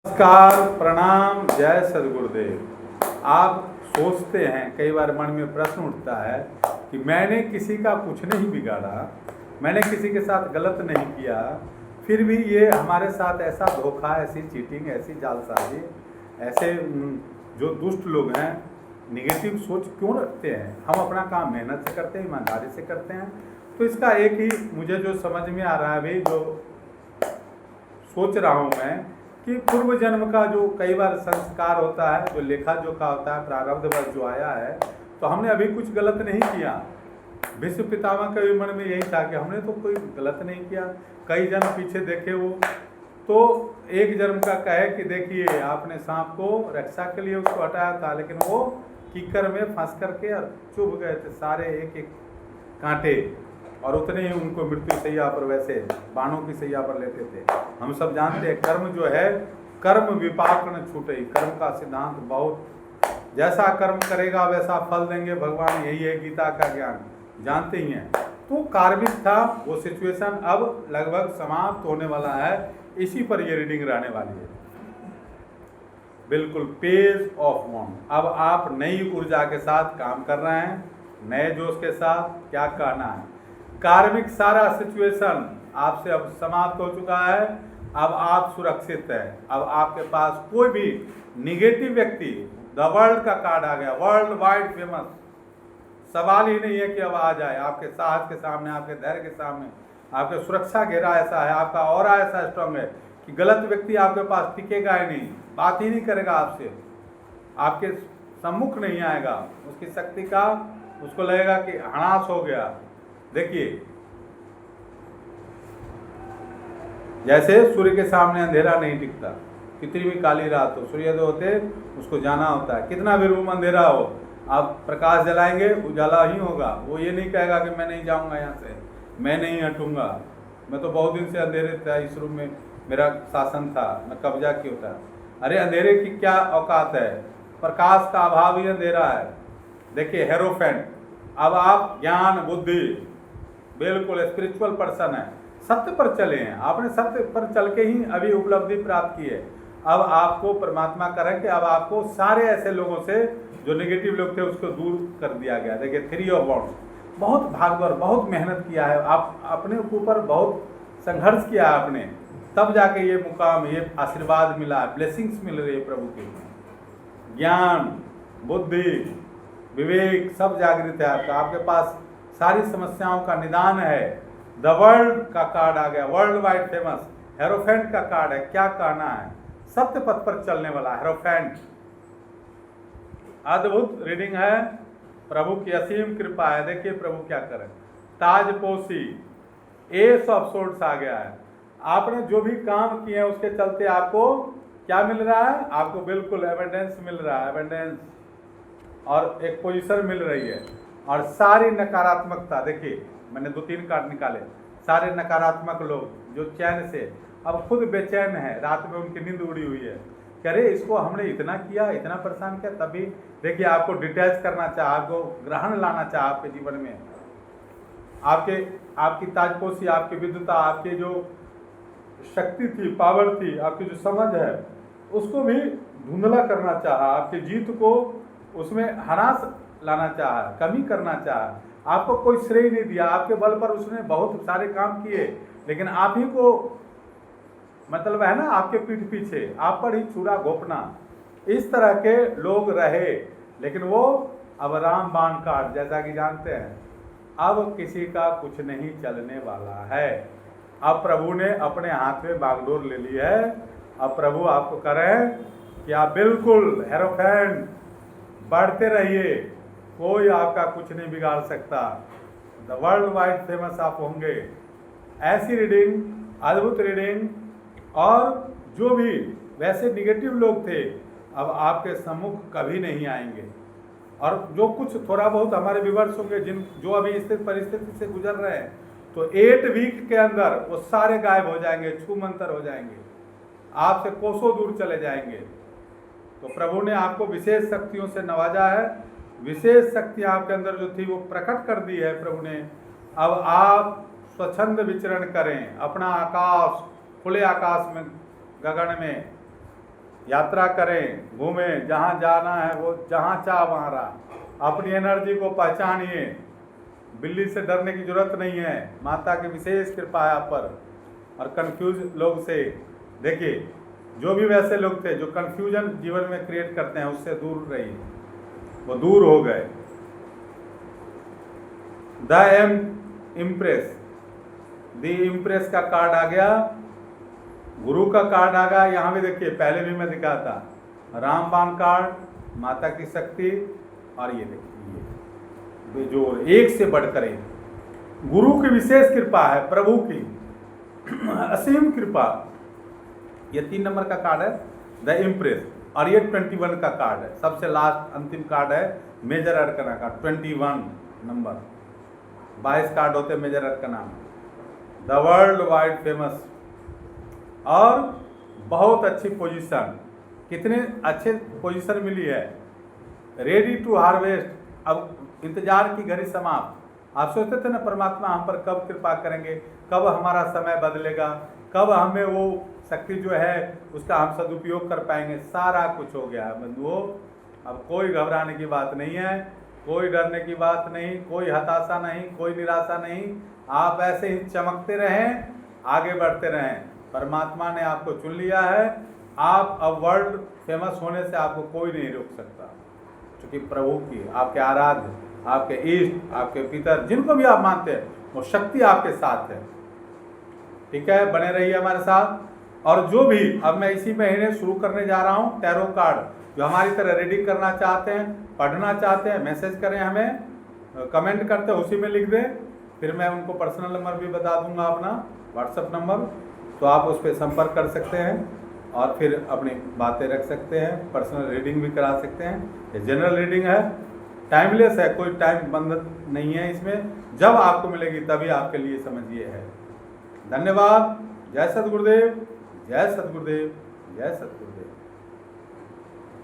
नमस्कार, प्रणाम, जय सद्गुरुदेव। आप सोचते हैं, कई बार मन में प्रश्न उठता है कि मैंने किसी का कुछ नहीं बिगाड़ा, मैंने किसी के साथ गलत नहीं किया, फिर भी ये हमारे साथ ऐसा धोखा, ऐसी चीटिंग, ऐसी जालसाजी, ऐसे जो दुष्ट लोग हैं निगेटिव सोच क्यों रखते हैं। हम अपना काम मेहनत से करते हैं, ईमानदारी से करते हैं। तो इसका एक ही मुझे जो समझ में आ रहा है, अभी जो सोच रहा हूँ मैं, कि पूर्व जन्म का जो कई बार संस्कार होता है, जो लेखा जोखा होता है, प्रारब्धवश जो आया है, तो हमने अभी कुछ गलत नहीं किया। विश्व पितामह के मन में यही था कि हमने तो कोई गलत नहीं किया। कई जन्म पीछे देखे वो, तो एक जन्म का कहे कि देखिए आपने सांप को रक्षा के लिए उसको हटाया था, लेकिन वो कीकर में फंस करके चुभ गए थे सारे एक एक कांटे, और उतने ही उनको मृत्यु सैया पर, वैसे बाणों की सैया पर लेते थे। हम सब जानते हैं कर्म जो है, कर्म विपाक न छूटे। कर्म का सिद्धांत बहुत, जैसा कर्म करेगा वैसा फल देंगे भगवान, यही है गीता का ज्ञान, जानते ही हैं। तो कार्मिक था वो सिचुएशन, अब लगभग समाप्त होने वाला है। इसी पर ये रीडिंग रहने वाली है, बिल्कुल पेज ऑफ वन। अब आप नई ऊर्जा के साथ काम कर रहे हैं, नए जोश के साथ। क्या कहना है, कार्मिक सारा सिचुएशन आपसे अब समाप्त हो चुका है। अब आप सुरक्षित हैं। अब आपके पास कोई भी निगेटिव व्यक्ति, द वर्ल्ड का कार्ड आ गया, वर्ल्ड वाइड फेमस। सवाल ही नहीं है कि अब आ जाए आपके साहस के सामने, आपके धैर्य के सामने। आपके सुरक्षा घेरा ऐसा है, आपका ऑरा ऐसा स्ट्रांग है कि गलत व्यक्ति आपके पास टिकेगा ही नहीं, बात ही नहीं करेगा आपसे, आपके सम्मुख नहीं आएगा। उसकी शक्ति का उसको लगेगा कि हनास हो गया। देखिए, जैसे सूर्य के सामने अंधेरा नहीं टिकता, कितनी भी काली रात हो, सूर्योदय होते उसको जाना होता है। कितना भी रूम अंधेरा हो, आप प्रकाश जलाएंगे, उजाला ही होगा। वो ये नहीं कहेगा कि मैं नहीं जाऊंगा यहाँ से, मैं नहीं हटूंगा, मैं तो बहुत दिन से अंधेरे था, इस रूम में मेरा शासन था, मैं कब्जा क्यों था। अरे अंधेरे की क्या औकात है, प्रकाश का अभाव ही अंधेरा है। देखिए हेरोफेंट, अब आप ज्ञान बुद्धि, बिल्कुल स्पिरिचुअल पर्सन है, सत्य पर चले हैं। आपने सत्य पर चल के ही अभी उपलब्धि प्राप्त की है। अब आपको परमात्मा करें कि अब आपको सारे ऐसे लोगों से जो नेगेटिव लोग थे उसको दूर कर दिया गया। देखिए 3 ऑफ वॉन्ड्स, बहुत भागदौड़, बहुत मेहनत किया है, आप अपने ऊपर बहुत संघर्ष किया है आपने, तब जाके ये मुकाम, ये आशीर्वाद मिला है, ब्लेसिंग्स मिल रही है प्रभु की। ज्ञान बुद्धि विवेक सब जागृत है आपका, आपके पास सारी समस्याओं का निदान है। द वर्ल्ड का कार्ड आ गया, वर्ल्ड वाइड फेमस। हेरोफेंट का कार्ड है। क्या कहना है, सत्य पथ पर चलने वाला हेरोफेंट। अद्भुत रीडिंग है, प्रभु की असीम कृपा है। देखिए प्रभु क्या करें, ताजपोशी, एस ऑफ सोर्ड्स आ गया है। आपने जो भी काम किए हैं उसके चलते आपको क्या मिल रहा है, आपको बिल्कुल एविडेंस मिल रहा है, एविडेंस, और एक पोजीशन मिल रही है। और सारी नकारात्मकता, देखिए मैंने 2-3 कार्ड निकाले, सारे नकारात्मक लोग जो चैन से अब खुद बेचैन है, रात में उनकी नींद उड़ी हुई है, कह रहे इसको हमने इतना किया, इतना परेशान किया, तभी देखिए आपको डिटैच करना चाहा, आपको ग्रहण लाना चाहा आपके जीवन में। आपकी ताजपोशी, आपकी विद्युता, आपकी जो शक्ति थी, पावर थी, आपकी जो समझ है, उसको भी धुंधला करना चाहा, आपकी जीत को उसमें ह्रास लाना चाहा, कमी करना चाहा। आपको कोई श्रेय नहीं दिया, आपके बल पर उसने बहुत सारे काम किए, लेकिन आप ही को, मतलब है ना, आपके पीठ पीछे आप पर ही छुरा घोपना। इस तरह के लोग रहे, लेकिन वो अब राम बाण कार्ड, जैसा कि जानते हैं, अब किसी का कुछ नहीं चलने वाला है। अब प्रभु ने अपने हाथ में बागडोर ले ली है। अब प्रभु आपको करें कि आप बिल्कुल हेरोफेंट बढ़ते रहिए, कोई आपका कुछ नहीं बिगाड़ सकता। द वर्ल्ड वाइड फेमस आप होंगे। ऐसी रीडिंग, अद्भुत रीडिंग, और जो भी वैसे निगेटिव लोग थे अब आपके सम्मुख कभी नहीं आएंगे। और जो कुछ थोड़ा बहुत हमारे व्यूअर्स होंगे जो अभी स्थिति परिस्थिति से गुजर रहे हैं, तो 8 वीक के अंदर वो सारे गायब हो जाएंगे, छूमंतर हो जाएंगे, आपसे कोसों दूर चले जाएंगे। तो प्रभु ने आपको विशेष शक्तियों से नवाजा है, विशेष शक्ति आपके अंदर जो थी वो प्रकट कर दी है प्रभु ने। अब आप स्वच्छंद विचरण करें, अपना आकाश, खुले आकाश में, गगन में यात्रा करें, घूमें, जहाँ जाना है वो जहाँ चाह वहाँ रहा। अपनी एनर्जी को पहचानिए, बिल्ली से डरने की जरूरत नहीं है, माता की विशेष कृपा है आप पर। और कंफ्यूज लोग से देखिए, जो भी वैसे लोग थे जो कंफ्यूजन जीवन में क्रिएट करते हैं उससे दूर रहिए, वो दूर हो गए। द इम्प्रेस, द इम्प्रेस का कार्ड आ गया, गुरु का कार्ड आ गया। यहाँ भी देखिए, पहले भी मैं दिखा था, रामबाण कार्ड, माता की शक्ति, और ये देखिए बेजोड़, एक से बढ़कर एक, गुरु की विशेष कृपा है, प्रभु की असीम कृपा। ये 3 नंबर का कार्ड है, द इम्प्रेस, और ये 21 का कार्ड है, सबसे लास्ट अंतिम कार्ड है मेजर अरकना का 21 नंबर। 22 कार्ड होते हैं मेजर अरकना में। द वर्ल्ड वाइड फेमस, और बहुत अच्छी पोजीशन, कितने अच्छे पोजीशन मिली है, रेडी टू हार्वेस्ट। अब इंतजार की घड़ी समाप्त। आप सोचते थे ना परमात्मा हम पर कब कृपा करेंगे, कब हमारा समय बदलेगा, कब हमें वो शक्ति जो है उसका हम सदुपयोग कर पाएंगे। सारा कुछ हो गया बंधुओं, अब कोई घबराने की बात नहीं है, कोई डरने की बात नहीं, कोई हताशा नहीं, कोई निराशा नहीं। आप ऐसे ही चमकते रहें, आगे बढ़ते रहें। परमात्मा ने आपको चुन लिया है, आप अब वर्ल्ड फेमस होने से आपको कोई नहीं रोक सकता, क्योंकि प्रभु की, आपके आराध्य, आपके इष्ट, आपके पितर, जिनको भी आप मानते हैं, वो शक्ति आपके साथ है। ठीक है, बने रहिए हमारे साथ। और जो भी अब मैं इसी महीने शुरू करने जा रहा हूँ टैरो कार्ड, जो हमारी तरह रीडिंग करना चाहते हैं, पढ़ना चाहते हैं, मैसेज करें हमें, कमेंट करते हैं उसी में लिख दें, फिर मैं उनको पर्सनल नंबर भी बता दूंगा, अपना व्हाट्सएप नंबर, तो आप उस पर संपर्क कर सकते हैं और फिर अपनी बातें रख सकते हैं, पर्सनल रीडिंग भी करा सकते हैं। ये जनरल रीडिंग है, टाइमलेस है, कोई टाइम बंधन नहीं है इसमें, जब आपको मिलेगी तभी आपके लिए समझिए है। धन्यवाद। जय सद्गुरुदेव, जय सद्गुरुदेव, जय सद्गुरुदेव।